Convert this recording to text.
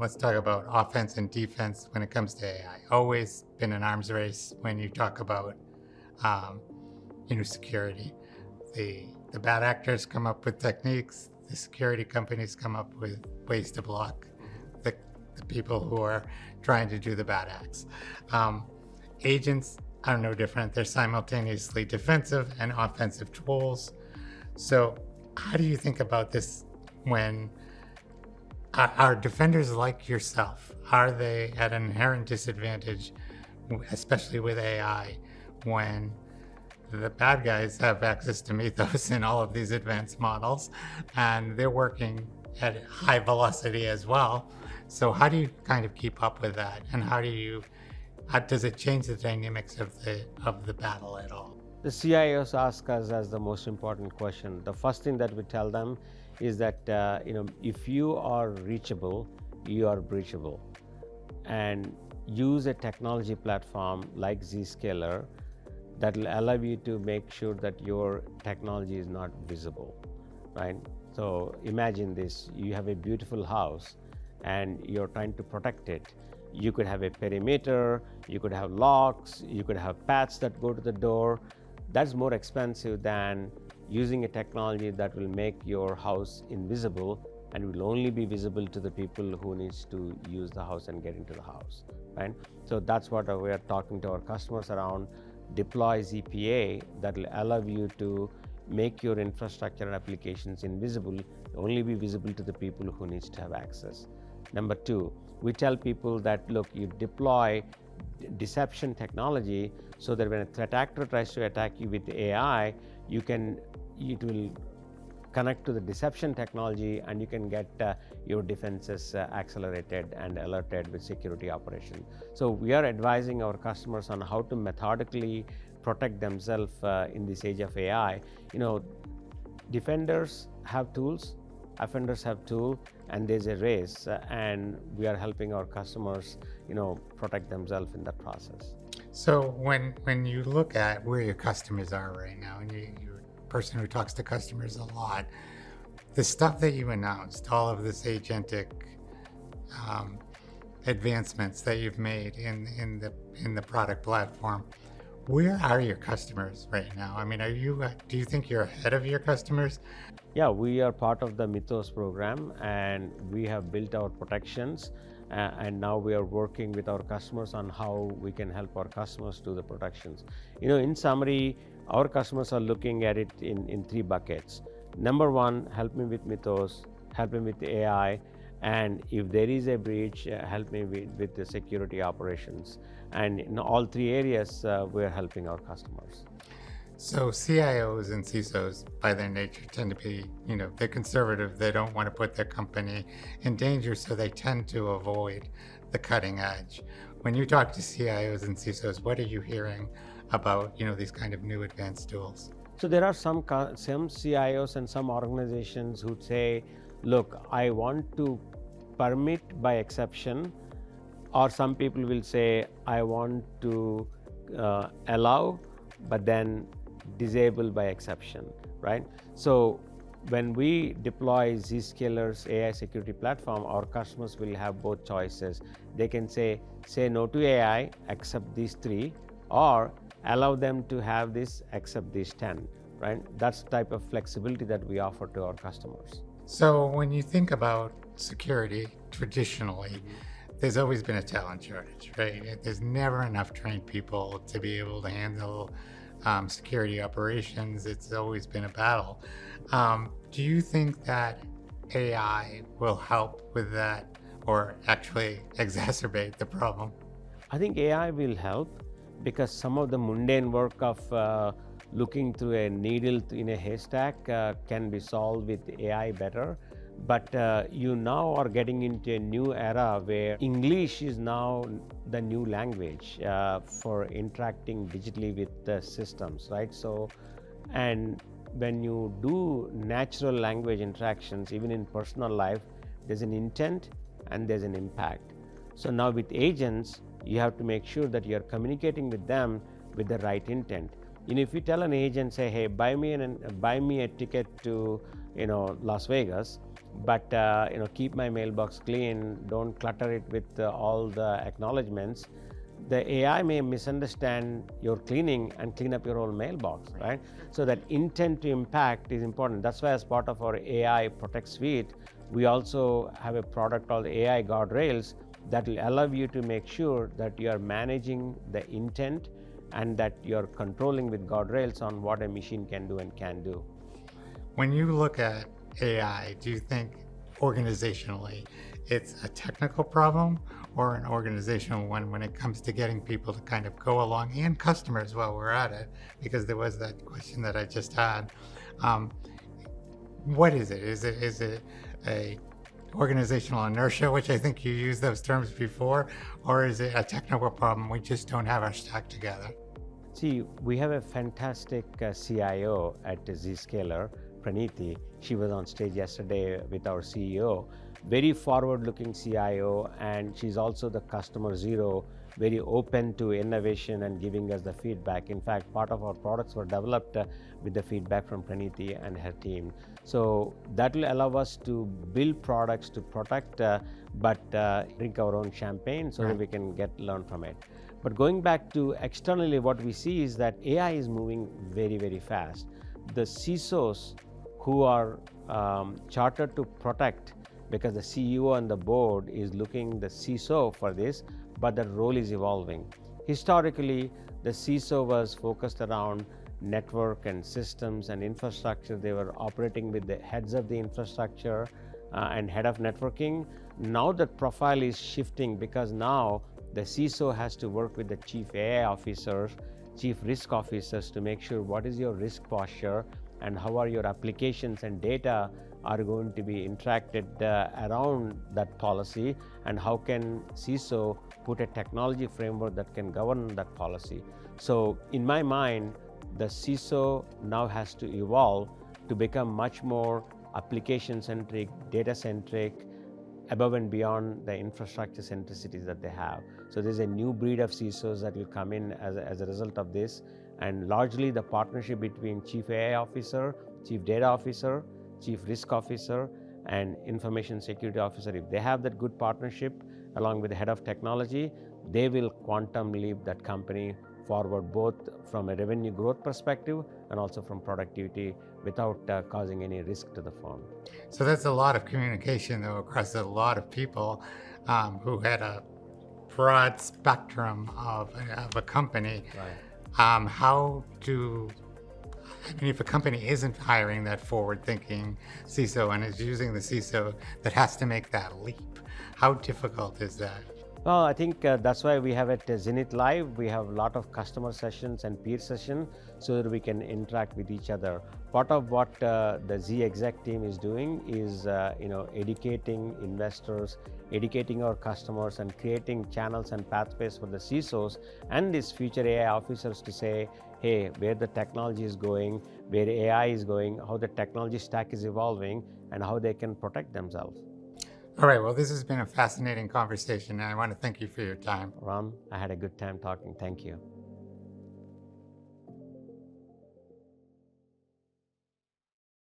let's talk about offense and defense when it comes to AI. Always been an arms race when you talk about, security. The bad actors come up with techniques. The security companies come up with ways to block the people who are trying to do the bad acts. Agents are no different. They're simultaneously defensive and offensive tools. So how do you think about this when are defenders like yourself? Are they at an inherent disadvantage, especially with AI, when the bad guys have access to Mythos and all of these advanced models, and they're working at high velocity as well? So how do you kind of keep up with that, and how does it change the dynamics of the battle at all? The CIOs ask us as the most important question. The first thing that we tell them is that if you are reachable, you are breachable, and use a technology platform like Zscaler that will allow you to make sure that your technology is not visible, right? So imagine this: you have a beautiful house and you're trying to protect it. You could have a perimeter, you could have locks, you could have paths that go to the door. That's more expensive than using a technology that will make your house invisible and will only be visible to the people who needs to use the house and get into the house, right? So that's what we are talking to our customers around. Deploy ZPA that will allow you to make your infrastructure and applications invisible, only be visible to the people who needs to have access. Number two, we tell people that, look, you deploy deception technology so that when a threat actor tries to attack you with AI, it will connect to the deception technology and you can get your defenses accelerated and alerted with security operation. So we are advising our customers on how to methodically protect themselves in this age of AI. Defenders have tools, offenders have tools, and there's a race, and we are helping our customers protect themselves in that process. So when you look at where your customers are right now, and you're a person who talks to customers a lot, the stuff that you announced, all of this agentic advancements that you've made in the product platform, where are your customers right now? I mean, do you think you're ahead of your customers? Yeah, we are part of the Mythos program, and we have built our protections, and now we are working with our customers on how we can help our customers do the protections. In summary, our customers are looking at it in three buckets. Number one, help me with Mythos, help me with AI, and if there is a breach, help me with the security operations. And in all three areas, we're helping our customers. So CIOs and CISOs, by their nature, tend to be, they're conservative. They don't want to put their company in danger, so they tend to avoid the cutting edge. When you talk to CIOs and CISOs, what are you hearing about, these kind of new advanced tools? So there are some CIOs and some organizations who say, look, I want to permit by exception, or some people will say, I want to allow, but then disable by exception, right? So when we deploy Zscaler's AI security platform, our customers will have both choices. They can say no to AI, accept these three, or allow them to have this, accept these 10, right? That's the type of flexibility that we offer to our customers. So when you think about security, traditionally, there's always been a talent shortage, right? There's never enough trained people to be able to handle security operations. It's always been a battle. Do you think that AI will help with that, or actually exacerbate the problem? I think AI will help, because some of the mundane work of looking through a needle in a haystack can be solved with AI better. But you now are getting into a new era where English is now the new language for interacting digitally with the systems, right? So, and when you do natural language interactions, even in personal life, there's an intent and there's an impact. So now with agents, you have to make sure that you're communicating with them with the right intent. If you tell an agent, say, hey, buy me a ticket to Las Vegas, but keep my mailbox clean, don't clutter it with all the acknowledgements. The AI may misunderstand your cleaning and clean up your whole mailbox, right? So that intent to impact is important. That's why as part of our AI Protect suite, we also have a product called AI Guardrails that will allow you to make sure that you are managing the intent and that you're controlling with guardrails on what a machine can do and can't do. When you look at AI, do you think organizationally it's a technical problem or an organizational one when it comes to getting people to kind of go along, and customers while we're at it? Because there was that question that I just had. What is it? Is it a organizational inertia, which I think you used those terms before, or is it a technical problem? We just don't have our stack together. See, we have a fantastic CIO at Zscaler, Praniti. She was on stage yesterday with our CEO. Very forward-looking CIO, and she's also the customer zero, very open to innovation and giving us the feedback. In fact, part of our products were developed with the feedback from Praniti and her team. So that will allow us to build products to protect, but drink our own champagne so that we can learn from it. But going back to externally, what we see is that AI is moving very, very fast. The CISOs who are chartered to protect, because the CEO and the board is looking the CISO for this, but the role is evolving. Historically, the CISO was focused around network and systems and infrastructure. They were operating with the heads of the infrastructure and head of networking. Now the profile is shifting because now the CISO has to work with the chief AI officers, chief risk officers to make sure what is your risk posture and how are your applications and data are going to be interacted around that policy, and how can CISO put a technology framework that can govern that policy. So in my mind, the CISO now has to evolve to become much more application-centric, data-centric, above and beyond the infrastructure centricities that they have. So there's a new breed of CISOs that will come in as a result of this, and largely the partnership between Chief AI Officer, Chief Data Officer, Chief Risk Officer, and Information Security Officer. If they have that good partnership along with the Head of Technology, they will quantum leap that company forward, both from a revenue growth perspective and also from productivity without causing any risk to the firm. So that's a lot of communication, though, across a lot of people who had a broad spectrum of a company. Right. If a company isn't hiring that forward-thinking CISO and is using the CISO that has to make that leap, how difficult is that? Well, I think that's why we have at Zenith Live, we have a lot of customer sessions and peer sessions so that we can interact with each other. Part of what the Z exec team is doing is educating investors, educating our customers, and creating channels and pathways for the CISOs and these future AI officers to say, hey, where the technology is going, where AI is going, how the technology stack is evolving, and how they can protect themselves. All right, well, this has been a fascinating conversation, and I want to thank you for your time. Ram, I had a good time talking. Thank you.